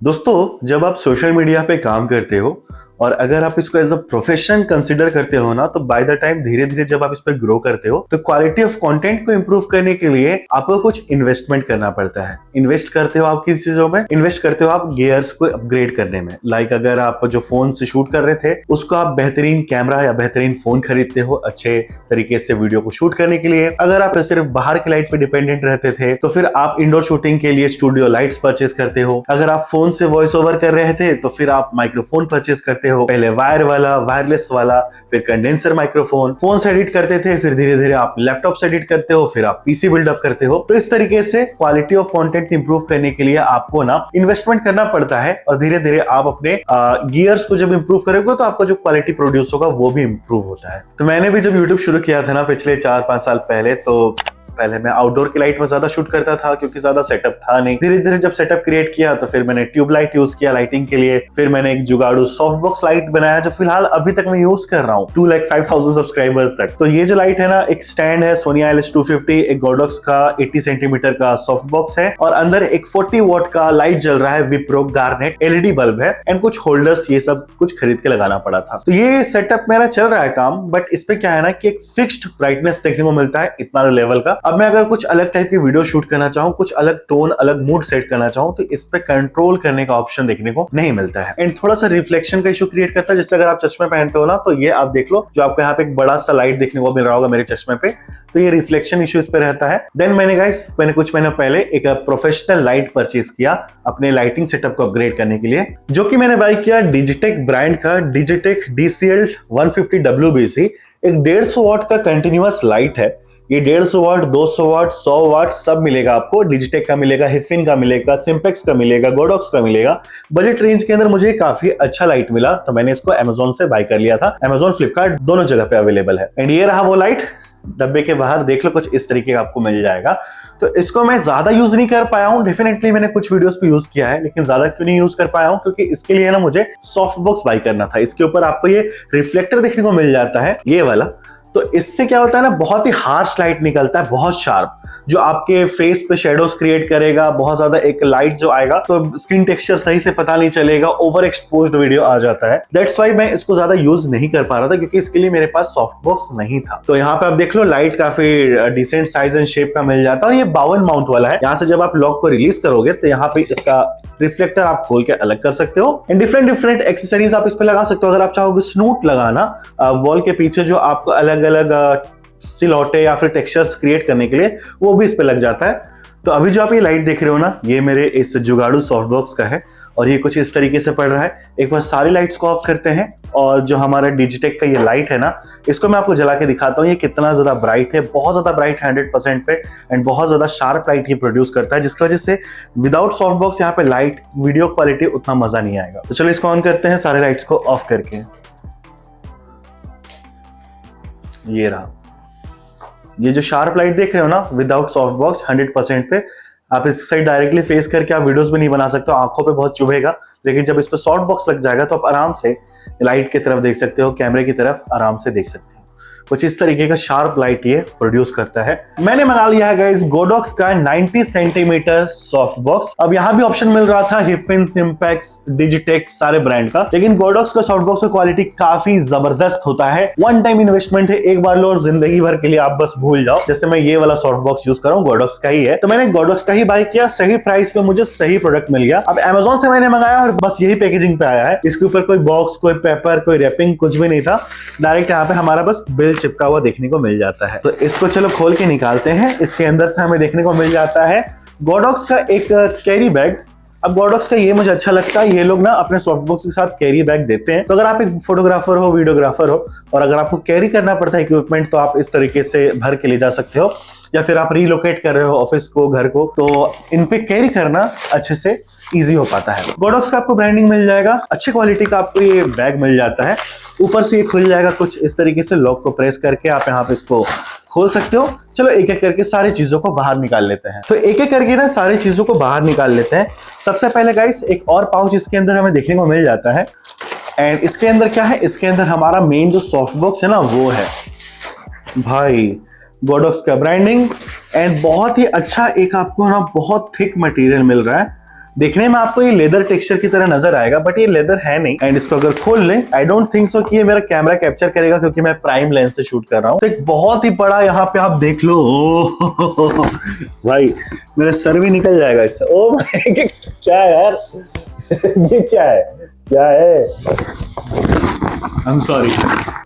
दोस्तों, जब आप सोशल मीडिया पे काम करते हो और अगर आप इसको एज अ प्रोफेशन कंसिडर करते हो ना, तो बाय द टाइम धीरे धीरे जब आप इस पे ग्रो करते हो तो क्वालिटी ऑफ कंटेंट को इंप्रूव करने के लिए आपको कुछ इन्वेस्टमेंट करना पड़ता है। इन्वेस्ट करते हो आप किस चीजों में? इन्वेस्ट करते हो आप गियर्स को अपग्रेड करने में। लाइक अगर आप जो फोन से शूट कर रहे थे उसको आप बेहतरीन कैमरा या बेहतरीन फोन खरीदते हो अच्छे तरीके से वीडियो को शूट करने के लिए। अगर आप सिर्फ बाहर की लाइट पे डिपेंडेंट रहते थे तो फिर आप इंडोर शूटिंग के लिए स्टूडियो लाइट्स परचेस करते हो। अगर आप फोन से वॉइस ओवर कर रहे थे तो फिर आप माइक्रोफोन परचेस करते हो, पहले वायर वाला, वायरलेस वाला, फिर कंडेंसर माइक्रोफोन। फोन से एडिट करते थे, फिर धीरे धीरे आप लैपटॉप से एडिट करते हो, फिर आप पीसी बिल्डअप करते हो। तो इस तरीके से क्वालिटी ऑफ कंटेंट इंप्रूव करने के लिए आपको ना इन्वेस्टमेंट करना पड़ता है और धीरे धीरे आप अपने गियर्स को जब इंप्रूव करोगे तो आपका जो क्वालिटी प्रोड्यूस होगा वो भी इंप्रूव होता है। तो मैंने भी जब यूट्यूब शुरू किया था ना पिछले 4-5 साल पहले, तो पहले मैं आउटडोर की लाइट में ज्यादा शूट करता था क्योंकि ज्यादा सेटअप था नहीं। धीरे धीरे जब सेटअप क्रिएट किया तो फिर मैंने ट्यूब लाइट यूज किया लाइटिंग के लिए। फिर मैंने एक जुगाड़ू सॉफ्ट बॉक्स लाइट बनाया जो फिलहाल अभी तक मैं यूज कर रहा हूँ 2,05,000 सब्सक्राइबर्स तक। तो ये जो लाइट है ना, एक स्टैंड है सोनी ILS250, एक गोडॉक्स का 80 सेंटीमीटर का सॉफ्ट बॉक्स है और अंदर एक 40 वॉट का लाइट जल रहा है विप्रो गार्नेट LED बल्ब है एंड कुछ होल्डर्स, ये सब कुछ खरीद के लगाना पड़ा था। तो ये सेटअप मेरा चल रहा है काम, बट इस पे क्या है ना कि एक फिक्स्ड ब्राइटनेस देखने को मिलता है इतना लेवल का। अब मैं अगर कुछ अलग टाइप की वीडियो शूट करना चाहूँ, कुछ अलग टोन, अलग मूड सेट करना चाहूँ, तो इस पे कंट्रोल करने का ऑप्शन देखने को नहीं मिलता है एंड थोड़ा सा रिफ्लेक्शन का इशू क्रिएट करता है। जैसे अगर आप चश्मे पहनते हो ना, तो ये आप देख लो, जो आपको यहाँ पे एक बड़ा सा लाइट देखने को मिल रहा होगा मेरे चश्मे पे, तो ये रिफ्लेक्शन इशू इस पे रहता है। देन मैंने कुछ महीने पहले एक प्रोफेशनल लाइट परचेज किया अपने लाइटिंग सेटअप को अपग्रेड करने के लिए, जो कि मैंने बाय किया डिजिटेक ब्रांड का डिजिटेक DCL 150 WBC। एक 150 वॉट का कंटिन्यूअस लाइट है। ये 150 वाट, 200 वाट, 100 वाट सब मिलेगा आपको। डिजिटेक का मिलेगा, हिफिन का मिलेगा, सिंपेक्स का मिलेगा, गोडॉक्स का मिलेगा। बजट रेंज के अंदर मुझे काफी अच्छा लाइट मिला, तो मैंने इसको अमेजोन से बाय कर लिया था। अमेजोन, फ्लिपकार्ट दोनों जगह पे अवेलेबल है। एंड ये रहा वो लाइट। डब्बे के बाहर देख लो, कुछ इस तरीके का आपको मिल जाएगा। तो इसको मैं ज्यादा यूज नहीं कर पाया हूँ। डेफिनेटली मैंने कुछ वीडियोस पे यूज किया है, लेकिन ज्यादा क्यों नहीं यूज कर पाया हूँ, क्योंकि इसके लिए ना मुझे सॉफ्ट बॉक्स बाय करना था। इसके ऊपर आपको ये रिफ्लेक्टर देखने को मिल जाता है, ये वाला। तो इससे क्या होता है ना, बहुत ही हार्श लाइट निकलता है, बहुत शार्प, जो आपके फेस पे शेडोज क्रिएट करेगा। बहुत ज्यादा एक लाइट जो आएगा तो स्किन टेक्सचर सही से पता नहीं चलेगा, ओवर एक्सपोज्ड वीडियो आ जाता है। दैट्स व्हाई मैं इसको ज्यादा यूज नहीं कर पा रहा था, क्योंकि इसके लिए मेरे पास सॉफ्ट बॉक्स नहीं था। तो यहाँ पे आप देख लो, लाइट काफी डिसेंट साइज एंड शेप का मिल जाता है और ये 52 माउंट वाला है। यहाँ से जब आप लॉक को रिलीज करोगे तो यहाँ पे इसका रिफ्लेक्टर आप खोल के अलग कर सकते हो एंड डिफरेंट एक्सेसरीज आप इस पे लगा सकते हो। अगर आप चाहोगे स्नूट लगाना वॉल के पीछे, जो आपको अलग अलग सिलौटे या फिर टेक्सचर्स क्रिएट करने के लिए, वो भी इस पे लग जाता है। तो अभी जो आप ये लाइट देख रहे हो ना, ये मेरे इस जुगाड़ू सॉफ्ट बॉक्स का है और ये कुछ इस तरीके से पड़ रहा है। एक बार सारी लाइट्स को ऑफ करते हैं और जो हमारा डिजिटेक का ये लाइट है ना, इसको मैं आपको जला के दिखाता हूँ ये कितना ज्यादा ब्राइट है। बहुत ज्यादा ब्राइट 100% पे एंड बहुत ज्यादा शार्प लाइट ये प्रोड्यूस करता है, जिसकी वजह से विदाउट सॉफ्ट बॉक्स यहाँ पे लाइट वीडियो क्वालिटी उतना मजा नहीं आएगा। तो चलो इसको ऑन करते हैं सारे लाइट्स को ऑफ करके। ये रहा, ये जो शार्प लाइट देख रहे हो ना विदाउट सॉफ्ट बॉक्स 100% पे, आप इस साइड डायरेक्टली फेस करके आप वीडियोस भी नहीं बना सकते हो, आंखों पे बहुत चुभेगा। लेकिन जब इस पे सॉफ्ट बॉक्स लग जाएगा तो आप आराम से लाइट की तरफ देख सकते हो, कैमरे की तरफ आराम से देख सकते हो। कुछ इस तरीके का शार्प लाइट ये प्रोड्यूस करता है। मैंने मंगा लिया है गाइस गोडॉक्स का 90 सेंटीमीटर सॉफ्ट बॉक्स। अब यहाँ भी ऑप्शन मिल रहा था हिफिन, सिंपेक्स, डिजिटेक सारे ब्रांड का, लेकिन गोडॉक्स का सॉफ्ट बॉक्स का क्वालिटी काफी जबरदस्त होता है। वन टाइम इन्वेस्टमेंट है, एक बार लो और जिंदगी भर के लिए आप बस भूल जाओ। जैसे मैं ये वाला सॉफ्ट बॉक्स यूज कर रहा हूँ, गोडॉक्स का ही है, तो मैंने गोडॉक्स का ही बाय किया। सही प्राइस पे मुझे सही प्रोडक्ट मिल गया। अब अमेजोन से मैंने मंगाया और बस यही पैकेजिंग पे आया है। इसके ऊपर कोई बॉक्स, कोई पेपर, कोई रैपिंग कुछ भी नहीं था। डायरेक्ट यहाँ पे हमारा बस बिल चिपका हुआ देखने को मिल जाता है। तो इसको चलो खोल के निकालते हैं। इसके अंदर से हमें देखने को मिल जाता है गोडॉक्स का एक कैरी बैग। अब गोडॉक्स का ये मुझे अच्छा लगता है, ये लोग ना अपने सॉफ्ट बॉक्स के साथ कैरी बैग देते हैं। तो अगर आप एक फोटोग्राफर हो, वीडियोग्राफर हो और अगर आपको कैरी करना पड़ता है इक्विपमेंट, तो आप इस तरीके से भर के ले जा सकते हो। या फिर आप रिलोकेट कर रहे हो ऑफिस को, घर को, तो इन पे कैरी करना अच्छे से इजी हो पाता है। गोडॉक्स का आपको ब्रांडिंग मिल जाएगा, अच्छी क्वालिटी का आपको ये बैग मिल जाता है। ऊपर से ये खुल जाएगा कुछ इस तरीके से, लॉक को प्रेस करके आप यहाँ पे इसको खोल सकते हो। चलो एक एक करके सारी चीजों को बाहर निकाल लेते हैं। तो एक एक करके ना सारी चीजों को बाहर निकाल लेते हैं। सबसे पहले गाइस एक और पाउच इसके अंदर हमें देखने को मिल जाता है एंड इसके अंदर क्या है, इसके अंदर हमारा मेन जो सॉफ्ट बॉक्स है ना वो है भाई गोडॉक्स का ब्रांडिंग एंड बहुत ही अच्छा एक आपको ना बहुत थिक मटेरियल मिल रहा है। देखने में आपको ये लेदर टेक्सचर की तरह नजर आएगा, बट ये लेदर है नहीं। एंड इसको अगर खोल लें, आई डोंट थिंक सो कि ये मेरा कैमरा कैप्चर करेगा, क्योंकि मैं प्राइम लेंस से शूट कर रहा हूँ। तो एक बहुत ही बड़ा यहाँ पे आप देख लो, ओ भाई मेरा सर भी निकल जाएगा इससे। ओ भाई क्या है यार ये क्या है आई एम सॉरी।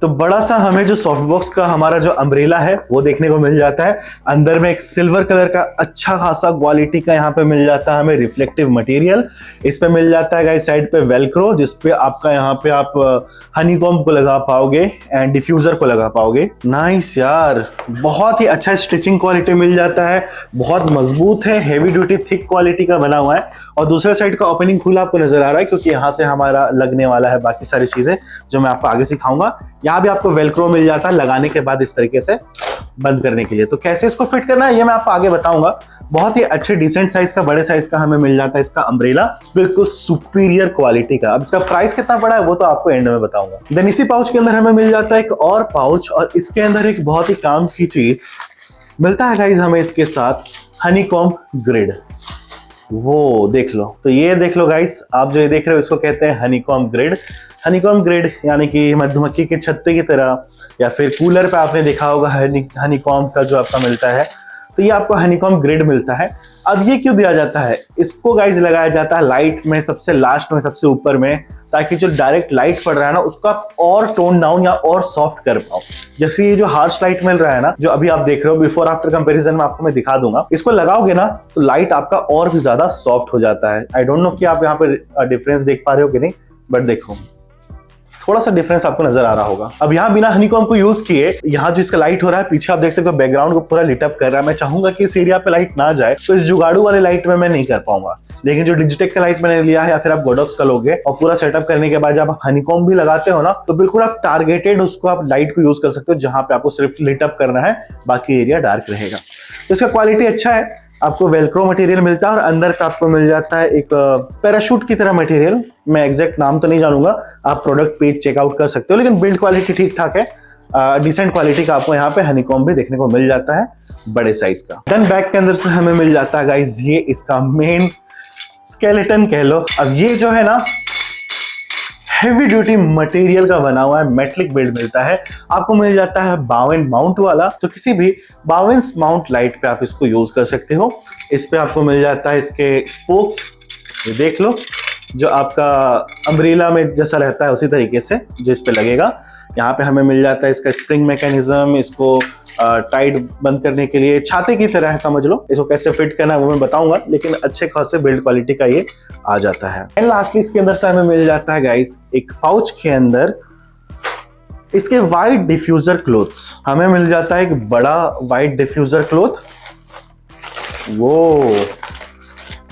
तो बड़ा सा हमें जो सॉफ्ट बॉक्स का हमारा जो अम्ब्रेला है वो देखने को मिल जाता है। अंदर में एक सिल्वर कलर का अच्छा खासा क्वालिटी का यहाँ पे मिल जाता है हमें रिफ्लेक्टिव मटेरियल। इस पे मिल जाता है गाइस साइड पे वेलक्रो, जिसपे आपका यहाँ पे आप हनीकॉम्ब को लगा पाओगे एंड डिफ्यूजर को लगा पाओगे। नाइस यार, बहुत ही अच्छा स्टिचिंग क्वालिटी मिल जाता है, बहुत मजबूत है, हेवी ड्यूटी थिक क्वालिटी का बना हुआ है। और दूसरे साइड का ओपनिंग खुला आपको नजर आ रहा है, क्योंकि यहाँ से हमारा लगने वाला है बाकी सारी चीजें जो मैं आपको आगे सिखाऊंगा। यहाँ भी आपको वेलक्रो मिल जाता है लगाने के बाद इस तरीके से बंद करने के लिए। तो कैसे इसको फिट करना है ये मैं आपको आगे बताऊंगा। बहुत ही अच्छे डिसेंट साइज का, बड़े साइज का हमें मिल जाता है इसका अम्ब्रेला, बिल्कुल सुपीरियर क्वालिटी का। अब इसका प्राइस कितना पड़ा है वो तो आपको एंड में बताऊंगा। देन इसी पाउच के अंदर हमें मिल जाता है एक और पाउच, और इसके अंदर एक बहुत ही काम की चीज मिलता है गाइस हमें इसके साथ, हनीकॉम्ब ग्रिड। वो देख लो, तो ये देख लो गाइस, आप जो ये देख रहे हो इसको कहते हैं हनीकॉम्ब ग्रिड। हनीकॉम्ब ग्रिड यानी कि मधुमक्खी के छत्ते की तरह, या फिर कूलर पे आपने देखा होगा हनीकॉम्ब का जो आपका मिलता है, तो ये आपको हनीकॉम्ब ग्रिड मिलता है। अब ये क्यों दिया जाता है, इसको गाइस लगाया जाता है लाइट में सबसे लास्ट में, सबसे ऊपर में, ताकि जो डायरेक्ट लाइट पड़ रहा है ना उसको आप और टोन डाउन या और सॉफ्ट कर पाओ। जैसे ये जो हार्श लाइट मिल रहा है ना, जो अभी आप देख रहे हो, बिफोर आफ्टर कंपैरिजन में आपको मैं दिखा दूंगा। इसको लगाओगे ना तो लाइट आपका और भी ज्यादा सॉफ्ट हो जाता है। आई डोंट नो कि आप यहाँ पे डिफरेंस देख पा रहे हो कि नहीं, बट देखो थोड़ा सा डिफरेंस आपको नजर आ रहा होगा। अब यहाँ बिना हनीकॉम्ब को यूज किए, यहाँ जो इसका लाइट हो रहा है पीछे आप देख सकते हो बैकग्राउंड को पूरा लिट अप कर रहा है। मैं चाहूंगा कि इस एरिया पे लाइट ना जाए, तो इस जुगाड़ू वाले लाइट में मैं नहीं कर पाऊंगा। लेकिन जो डिजिटेक का लाइट मैंने लिया है, या फिर आप गोडॉक्स का लोगे और पूरा सेटअप करने के बाद जब आप हनीकॉम्ब भी लगाते हो ना, तो बिल्कुल आप टारगेटेड उसको आप लाइट को यूज कर सकते हो, जहां पे आपको सिर्फ लिट अप करना है, बाकी एरिया डार्क रहेगा। तो इसका क्वालिटी अच्छा है, आपको वेलक्रो मटेरियल मिलता है, और अंदर का आपको मिल जाता है एक पैराशूट की तरह मटेरियल। मैं एग्जैक्ट नाम तो नहीं जानूंगा, आप प्रोडक्ट पेज चेकआउट कर सकते हो, लेकिन बिल्ड क्वालिटी ठीक ठाक है, डिसेंट क्वालिटी का आपको यहाँ पे हनीकॉम्ब भी देखने को मिल जाता है बड़े साइज का। देन बैक के अंदर से हमें मिल जाता है गाइस ये इसका मेन स्केलेटन कह लो। अब ये जो है ना हेवी ड्यूटी मटेरियल का बना हुआ है, मेटलिक बिल्ड मिलता है आपको, मिल जाता है 52 माउंट वाला। तो किसी भी 52 माउंट लाइट पे आप इसको यूज कर सकते हो। इस पे आपको मिल जाता है इसके स्पोक्स, ये देख लो, जो आपका अम्ब्रेला में जैसा रहता है उसी तरीके से जो इस पे लगेगा। यहाँ पे हमें मिल जाता है इसका स्प्रिंग मैकेनिज्म, इसको टाइट बंद करने के लिए छाते की तरह है, समझ लो। इसको कैसे फिट करना है वो मैं बताऊंगा, लेकिन अच्छे खासे बिल्ड क्वालिटी का ये आ जाता है। एंड लास्टली इसके अंदर से हमें मिल जाता है गाइस एक पाउच के अंदर इसके वाइट डिफ्यूजर क्लोथ्स। हमें मिल जाता है एक बड़ा वाइट डिफ्यूजर क्लोथ, वो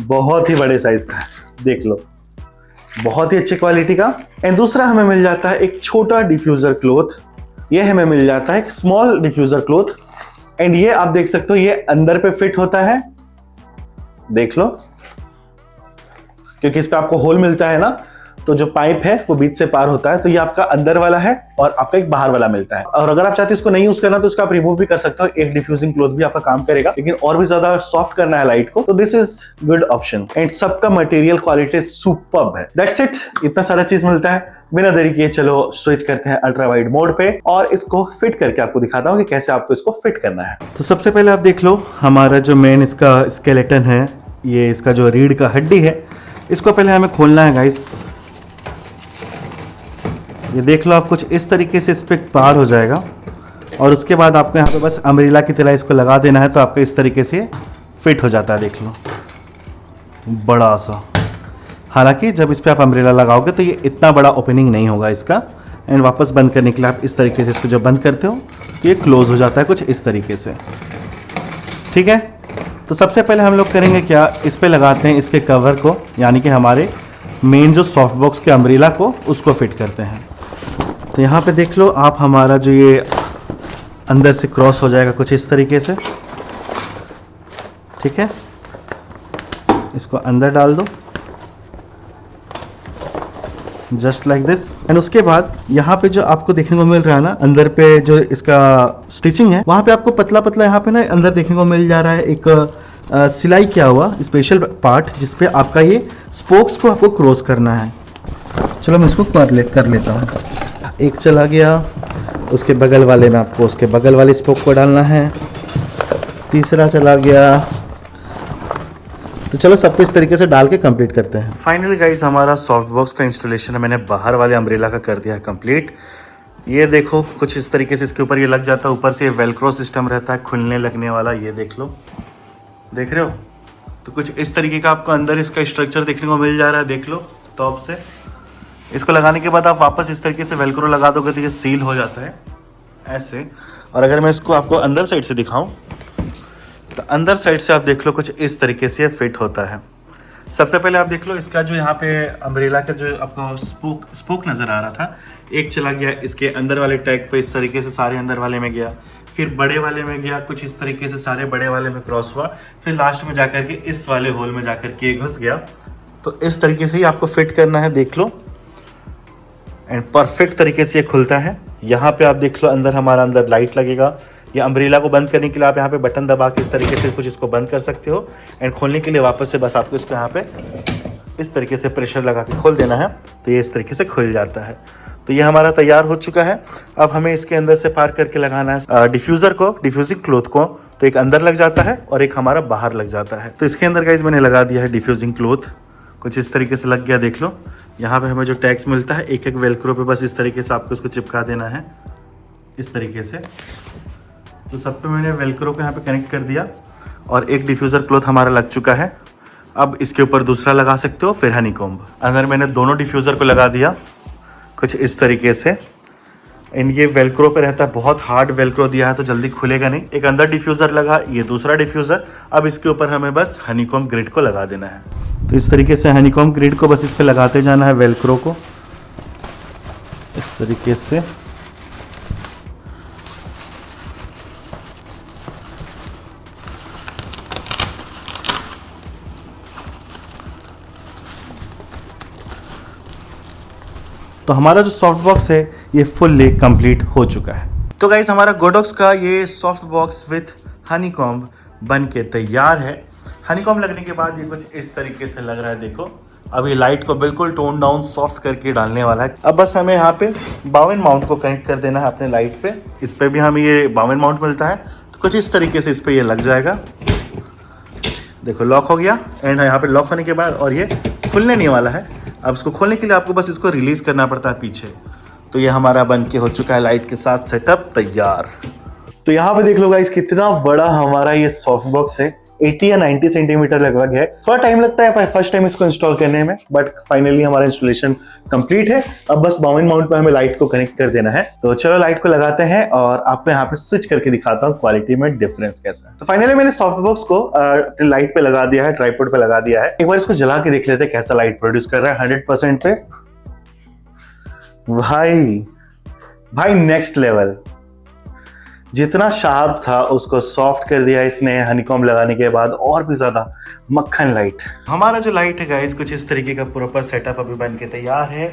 बहुत ही बड़े साइज का है, देख लो, बहुत ही अच्छी क्वालिटी का। एंड दूसरा हमें मिल जाता है एक छोटा डिफ्यूजर क्लोथ, ये हमें मिल जाता है एक स्मॉल डिफ्यूजर क्लोथ। एंड ये आप देख सकते हो ये अंदर पे फिट होता है, देख लो, क्योंकि इस पे आपको होल मिलता है ना, तो जो पाइप है वो बीच से पार होता है। तो ये आपका अंदर वाला है और आपका एक बाहर वाला मिलता है। और अगर आप चाहते हो इसको नहीं यूज करना तो इसको आप रिमूव भी कर सकते हो, एक डिफ्यूजिंग क्लोथ भी आपका काम करेगा। लेकिन और भी ज्यादा सॉफ्ट करना है लाइट को, तो this is good option. And सबका मटेरियल क्वालिटी सुपर्ब है। दैट्स इट, इतना सारा चीज मिलता है। बिना देरी किए चलो स्विच करते हैं अल्ट्रा वाइड मोड पे, और इसको फिट करके आपको दिखाता हूँ कि कैसे आपको इसको फिट करना है। तो सबसे पहले आप देख लो हमारा जो मेन इसका स्केलेटन है, ये इसका जो रीढ़ का हड्डी है, इसको पहले हमें खोलना है गाइस। ये देख लो आप कुछ इस तरीके से इस पे पार हो जाएगा, और उसके बाद आपको यहाँ पे बस अम्ब्रेला की तरह इसको लगा देना है, तो आपका इस तरीके से फिट हो जाता है। देख लो बड़ा सा, हालांकि जब इस पे आप अम्ब्रेला लगाओगे तो ये इतना बड़ा ओपनिंग नहीं होगा इसका। एंड वापस बंद करने के लिए आप इस तरीके से इसको जब बंद करते हो तो ये क्लोज हो जाता है कुछ इस तरीके से, ठीक है। तो सबसे पहले हम लोग करेंगे क्या, इस पे लगाते हैं इसके कवर को, यानी कि हमारे मेन जो सॉफ्ट बॉक्स के अम्ब्रेला को, उसको फिट करते हैं। तो यहाँ पे देख लो आप, हमारा जो ये अंदर से क्रॉस हो जाएगा कुछ इस तरीके से, ठीक है। इसको अंदर डाल दो जस्ट लाइक दिस। एंड उसके बाद यहाँ पे जो आपको देखने को मिल रहा है ना, अंदर पे जो इसका स्टिचिंग है, वहाँ पे आपको पतला पतला यहाँ पे ना अंदर देखने को मिल जा रहा है एक सिलाई किया हुआ स्पेशल पार्ट जिसपे आपका ये स्पोक्स को आपको क्रॉस करना है। चलो मैं इसको कर लेता हूँ। एक चला गया, उसके बगल वाले में आपको उसके बगल वाले स्पोक को डालना है। तीसरा चला गया। तो चलो सबको इस तरीके से डाल के कंप्लीट करते हैं। फाइनली गाइज हमारा सॉफ्ट बॉक्स का इंस्टॉलेशन मैंने बाहर वाले अम्ब्रेला का कर दिया है कंप्लीट। ये देखो कुछ इस तरीके से इसके ऊपर ये लग जाता है, ऊपर से वेलक्रो सिस्टम रहता है खुलने लगने वाला, ये देख लो, देख रहे हो। तो कुछ इस तरीके का आपको अंदर इसका स्ट्रक्चर देखने को मिल जा रहा है, देख लो टॉप से। इसको लगाने के बाद आप वापस इस तरीके से वेलक्रो लगा दोगे तो ये सील हो जाता है ऐसे। और अगर मैं इसको आपको अंदर साइड से दिखाऊं तो अंदर साइड से आप देख लो कुछ इस तरीके से फिट होता है। सबसे पहले आप देख लो इसका जो यहाँ पे अम्ब्रेला का जो आपको स्पोक नज़र आ रहा था, एक चला गया इसके अंदर वाले टैग पे, इस तरीके से सारे अंदर वाले में गया, फिर बड़े वाले में गया, कुछ इस तरीके से सारे बड़े वाले में क्रॉस हुआ, फिर लास्ट में जाकर के इस वाले होल में जाकर के घुस गया। तो इस तरीके से ही आपको फिट करना है, देख लो, एंड परफेक्ट तरीके से ये खुलता है। यहाँ पे आप देख लो अंदर अंदर लाइट लगेगा। ये अम्ब्रेला को बंद करने के लिए आप यहाँ पे बटन दबा के इस तरीके से कुछ इसको बंद कर सकते हो, एंड खोलने के लिए वापस से बस आपको इसको यहाँ पे इस तरीके से प्रेशर लगा के खोल देना है, तो ये इस तरीके से खुल जाता है। तो ये हमारा तैयार हो चुका है। अब हमें इसके अंदर से पार करके लगाना है डिफ्यूज़र को, डिफ्यूजिंग क्लॉथ को। तो एक अंदर लग जाता है और एक हमारा बाहर लग जाता है। तो इसके अंदर गाइस मैंने लगा दिया है डिफ्यूजिंग क्लॉथ, कुछ इस तरीके से लग गया, देख लो। यहाँ पे हमें जो टैग्स मिलता है एक एक वेलक्रो पे बस इस तरीके से आपको इसको चिपका देना है, इस तरीके से। तो सब पे मैंने वेलक्रो को यहाँ पे कनेक्ट कर दिया और एक डिफ्यूज़र क्लॉथ हमारा लग चुका है। अब इसके ऊपर दूसरा लगा सकते हो, फिर हनीकॉम्ब। अंदर मैंने दोनों डिफ्यूज़र को लगा दिया कुछ इस तरीके से, एंड ये वेलक्रो पे रहता है, बहुत हार्ड वेलक्रो दिया है तो जल्दी खुलेगा नहीं। एक अंदर डिफ्यूज़र लगा, ये दूसरा डिफ्यूज़र। अब इसके ऊपर हमें बस हनीकॉम्ब ग्रिड को लगा देना है। तो इस तरीके से हनीकॉम्ब ग्रिड को बस इस पे लगाते जाना है, वेलक्रो को इस तरीके से। तो हमारा जो सॉफ्ट बॉक्स है ये फुल्ली कंप्लीट हो चुका है। तो गाइस हमारा गोडॉक्स का ये सॉफ्ट बॉक्स विथ हनीकॉम्ब बन के तैयार है। हनीकॉम्ब लगने के बाद ये कुछ इस तरीके से लग रहा है, देखो। अब ये लाइट को बिल्कुल टोन डाउन सॉफ्ट करके डालने वाला है। अब बस हमें यहाँ पे बावन माउंट को कनेक्ट कर देना है अपने लाइट पे। इस पे भी हमें ये बावन माउंट मिलता है, तो कुछ इस तरीके से इस पे ये लग जाएगा, देखो लॉक हो गया। एंड यहाँ पे लॉक होने के बाद और ये खुलने नहीं वाला है। अब इसको खोलने के लिए आपको बस इसको रिलीज करना पड़ता है पीछे। तो ये हमारा बन के हो चुका है लाइट के साथ सेटअप तैयार। तो यहाँ पे देख लो गाइस कितना बड़ा हमारा ये सॉफ्ट बॉक्स है, 80 या 90 सेंटीमीटर लगभग है। थोड़ा टाइम लगता है फर्स्ट टाइम इसको इंस्टॉल करने में, बट फाइनली हमारा इंस्टॉलेशन कंप्लीट है। अब बस बावन माउंट पे हमें लाइट को कनेक्ट कर देना है। तो चलो लाइट को लगाते हैं और आपको यहाँ पे स्विच करके दिखाता हूँ क्वालिटी में डिफरेंस कैसा है। तो फाइनली मैंने सॉफ्ट बॉक्स को लाइट पे लगा दिया है, ट्राइपॉड पे लगा दिया है। एक बार इसको जला के देख लेते हैं कैसा लाइट प्रोड्यूस कर रहा है 100% पे। भाई नेक्स्ट लेवल, जितना शार्प था उसको सॉफ्ट कर दिया इसने हनीकॉम्ब लगाने के बाद, और भी ज्यादा मक्खन लाइट। हमारा जो लाइट है गाइस कुछ इस तरीके का प्रॉपर सेटअप अभी बन के तैयार है।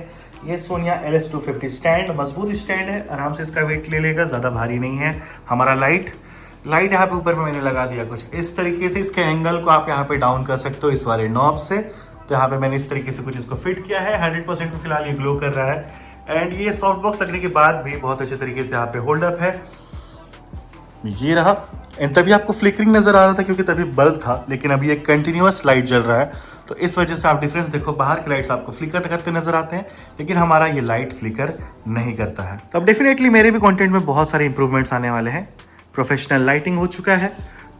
ये सोनिया LS250 स्टैंड, मजबूत स्टैंड है, आराम से इसका वेट ले लेगा, ज्यादा भारी नहीं है। हमारा लाइट यहाँ पे ऊपर में मैंने लगा दिया कुछ इस तरीके से। इसके एंगल को आप यहाँ पे डाउन कर सकते हो इस वाले नॉब से। तो यहाँ पे मैंने इस तरीके से कुछ इसको फिट किया है। 100% पे फिलहाल ये ग्लो कर रहा है। एंड ये सॉफ्ट बॉक्स लगने के बाद भी बहुत अच्छे तरीके से यहाँ पे होल्ड अप है, ये रहा। एंड तभी आपको फ्लिकरिंग नजर आ रहा था क्योंकि तभी बल्ब था, लेकिन अभी एक कंटिन्यूअस लाइट जल रहा है। तो इस वजह से आप डिफरेंस देखो, बाहर के लाइट्स आपको फ्लिकर करते नजर आते हैं, लेकिन हमारा ये लाइट फ्लिकर नहीं करता है। तो अब डेफिनेटली मेरे भी कंटेंट में बहुत सारे इंप्रूवमेंट्स आने वाले हैं। प्रोफेशनल लाइटिंग हो चुका है,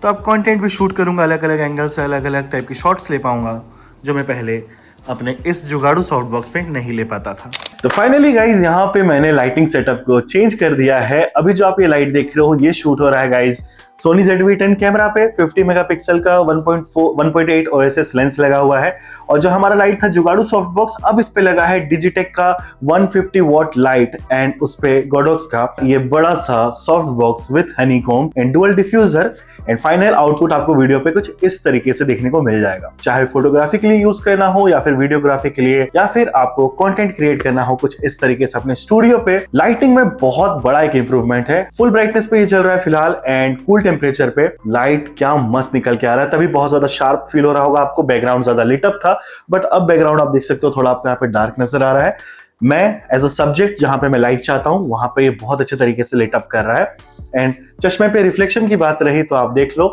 तो अब कंटेंट भी शूट करूंगा, अलग अलग एंगल से अलग अलग टाइप की शॉट्स ले पाऊंगा, जो मैं पहले अपने इस जुगाड़ू सॉफ्ट बॉक्स पे नहीं ले पाता था। तो फाइनली गाइज यहाँ पे मैंने लाइटिंग सेटअप को चेंज कर दिया है। अभी जो आप ये लाइट देख रहे हो ये शूट हो रहा है गाइज सोनी ZV-10 कैमरा पे। 50 मेगापिक्सल का 1.8 OSS लेंस लगा हुआ है। और जो हमारा लाइट था जुगाड़ू सॉफ्ट बॉक्स, अब इस पे लगा है डिजिटेक का 150 वॉट लाइट, एंड उस पे गोडॉक्स का ये बड़ा सा soft box with honeycomb and dual diffuser. And final output आपको वीडियो पे कुछ इस तरीके से देखने को मिल जाएगा। चाहे फोटोग्राफी के लिए यूज करना हो या फिर वीडियोग्राफी के लिए, या फिर आपको कंटेंट क्रिएट करना हो कुछ इस तरीके से अपने स्टूडियो पे। लाइटिंग में बहुत बड़ा एक इंप्रूवमेंट है। फुल ब्राइटनेस पे ही चल रहा है फिलहाल, एंड कूल टेम्परेचर पे लाइट क्या मस्त निकल के आ रहा है। तभी बहुत ज्यादा शार्प फील हो रहा होगा आपको, बैकग्राउंड ज्यादा लिट अप था, बट अब बैकग्राउंड आप देख सकते हो थोड़ा अपने यहाँ पे डार्क नजर आ रहा है। मैं एज अ सब्जेक्ट जहां पे मैं लाइट चाहता हूं वहां पे ये बहुत अच्छे तरीके से लिट अप कर रहा है। एंड चश्मे पे रिफ्लेक्शन की बात रही तो आप देख लो,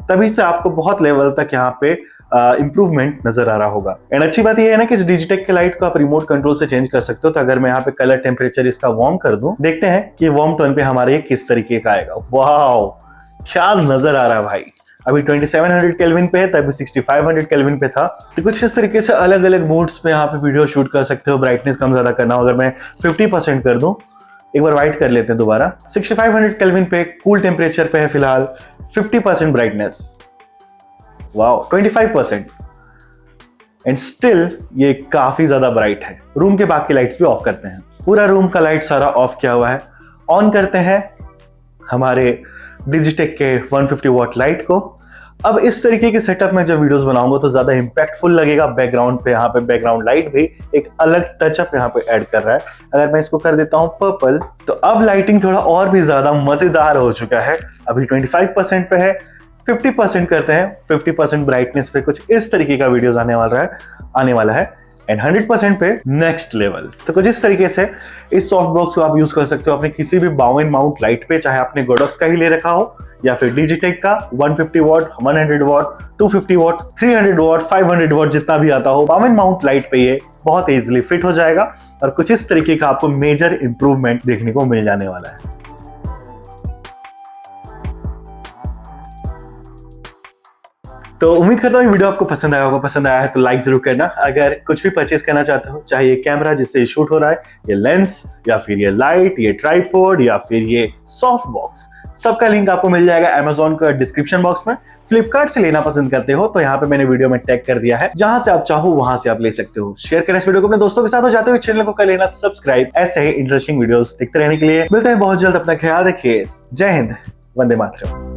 तभी से आपको बहुत लेवल तक यहाँ पे इंप्रूवमेंट नजर आ रहा होगा। एंड अच्छी बात यह है ना कि इस डिजिटेक के लाइट को आप रिमोट कंट्रोल से चेंज कर सकते हो। तो अगर मैं यहाँ पे कलर टेम्परेचर इसका वार्म कर दूं, देखते हैं कि वार्म टोन पे हमारे ये किस तरीके का आएगा। वाओ, क्या नजर आ रहा है भाई। अभी 2700 केल्विन पे है, तभी 6500 केल्विन पे था। तो कुछ इस तरीके से अलग अलग मोड्स पे यहाँ पे वीडियो शूट कर सकते हो। ब्राइटनेस कम ज्यादा करना हो, अगर मैं 50% कर दूं, एक बार वाइट कर लेते हैं दोबारा। 6500 केल्विन पे कूल टेम्परेचर पे है फिलहाल, 50% ब्राइटनेस, वाओ 25%, एंड स्टिल ये काफी ज्यादा ब्राइट है। रूम के बाकी लाइट्स भी ऑफ करते हैं, पूरा रूम का लाइट सारा ऑफ किया हुआ है। ऑन करते हैं हमारे डिजिटेक के 150 वॉट लाइट को। अब इस तरीके के सेटअप में जब वीडियोस बनाऊंगा तो ज्यादा इंपैक्टफुल लगेगा। बैकग्राउंड पे यहाँ पे बैकग्राउंड लाइट भी एक अलग टचअप यहाँ पे ऐड कर रहा है। अगर मैं इसको कर देता हूँ पर्पल, तो अब लाइटिंग थोड़ा और भी ज्यादा मजेदार हो चुका है। अभी 25% पे है, 50% करते हैं। 50% ब्राइटनेस पे कुछ इस तरीके का वीडियोस आने वाला है एंड 100% पे नेक्स्ट लेवल। तो कुछ इस तरीके से इस सॉफ्ट बॉक्स को आप यूज कर सकते हो अपने किसी भी बाउन माउंट लाइट पे, चाहे आपने गोडॉक्स का ही ले रखा हो या फिर डिजिटेक का 150 what, 100 what, 250 what, 300 what, 500 what, जितना भी आता हो बाउन माउंट लाइट पे ये बहुत इजीली फिट हो जाएगा। और कुछ इस तरीके का आपको मेजर इंप्रूवमेंट देखने को मिल जाने वाला है। तो उम्मीद करता हूँ वीडियो आपको पसंद आया होगा। पसंद आया है तो लाइक जरूर करना। अगर कुछ भी परचेज करना चाहते हो, चाहे ये कैमरा जिससे शूट हो रहा है, ये लेंस, या फिर ये लाइट, ये ट्राइपॉड, या फिर ये सॉफ्ट बॉक्स, सबका लिंक आपको मिल जाएगा Amazon का डिस्क्रिप्शन बॉक्स में। फ्लिपकार्ट से लेना पसंद करते हो तो यहाँ पे मैंने वीडियो में टैग कर दिया है, जहां से आप चाहो वहां से आप ले सकते हो। शेयर करें इस वीडियो को अपने दोस्तों के साथ, हो जाते हुए चैनल को कर लेना सब्सक्राइब। ऐसे ही इंटरेस्टिंग वीडियोस देखते रहने के लिए मिलते हैं बहुत जल्द। अपना ख्याल रखिए। जय हिंद, वंदे मातरम।